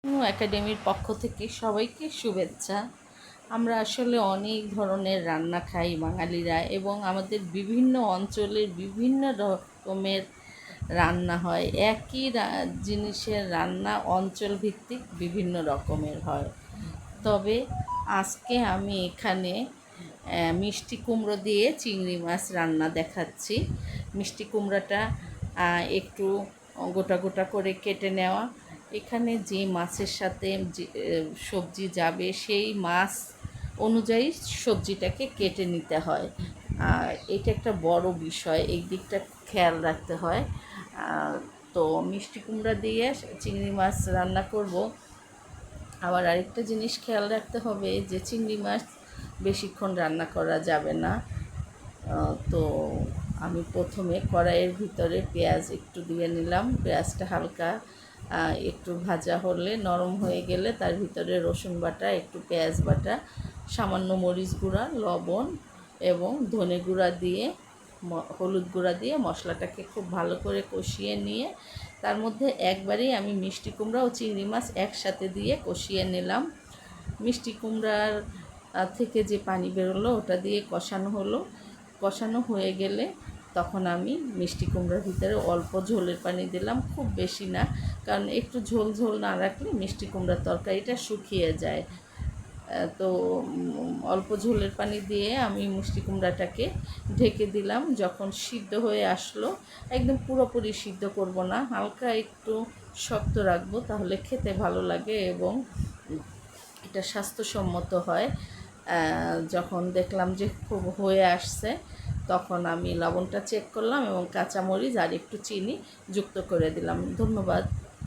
একাডেমির পক্ষ থেকে সবাইকে শুভেচ্ছা। আমরা আসলে অনেক ধরনের রান্না খাই বাঙালিরা, এবং আমাদের বিভিন্ন অঞ্চলের বিভিন্ন রকমের রান্না হয়। একই জিনিসের রান্না অঞ্চলভিত্তিক বিভিন্ন রকমের হয়। তবে আজকে আমি এখানে মিষ্টি কুমড়ো দিয়ে চিংড়ি মাছ রান্না দেখাচ্ছি। মিষ্টি কুমড়োটা একটু গোটা গোটা করে কেটে নেওয়া। এখানে যে মাছের সাথে সবজি যাবে সেই মাছ অনুযায়ী সবজিটাকে কেটে নিতে হয়। এটা একটা বড় বিষয়, এই দিকটা খেয়াল রাখতে হয়। তো মিষ্টি কুমড়া দিয়ে চিংড়ি মাছ রান্না করব। আবার আরেকটা জিনিস খেয়াল রাখতে হবে যে চিংড়ি মাছ বেশিক্ষণ রান্না করা যাবে না। তো আমি প্রথমে কড়াইয়ের ভিতরে পেঁয়াজ একটু দিয়ে নিলাম। পেঁয়াজটা হালকা একটু ভাজা হলে, নরম হয়ে গেলে তার ভিতরে রসুন বাটা, একটু পেঁয়াজ বাটা, সামান্য মরিচ গুঁড়া, লবণ এবং ধনে গুঁড়া দিয়ে, হলুদ গুঁড়া দিয়ে মশলাটাকে খুব ভালো করে কষিয়ে নিয়ে তার মধ্যে একবারেই আমি মিষ্টি কুমড়া ও চিংড়ি মাছ একসাথে দিয়ে কষিয়ে নিলাম। মিষ্টি কুমড়ার থেকে যে পানি বেরোলো ওটা দিয়ে কষানো হয়ে গেলে তখন আমি মিষ্টি কুমড়ার ভিতরে অল্প ঝোলের পানি দিলাম, খুব বেশি না, কারণ একটু ঝোল ঝোল না রাখলে মিষ্টি কুমড়ার তরকারিটা শুকিয়ে যায়। তো অল্প ঝোলের পানি দিয়ে আমি মিষ্টি কুমড়াটাকে ঢেকে দিলাম। যখন সিদ্ধ হয়ে আসলো, একদম পুরোপুরি সিদ্ধ করব না, হালকা একটু শক্ত রাখবো, তাহলে খেতে ভালো লাগে এবং এটা স্বাস্থ্যসম্মত হয়। যখন দেখলাম যে খুব হয়ে আসছে, তখন আমি লবণটা চেক করলাম এবং কাঁচামরিচ আর একটু চিনি যুক্ত করে দিলাম। ধন্যবাদ।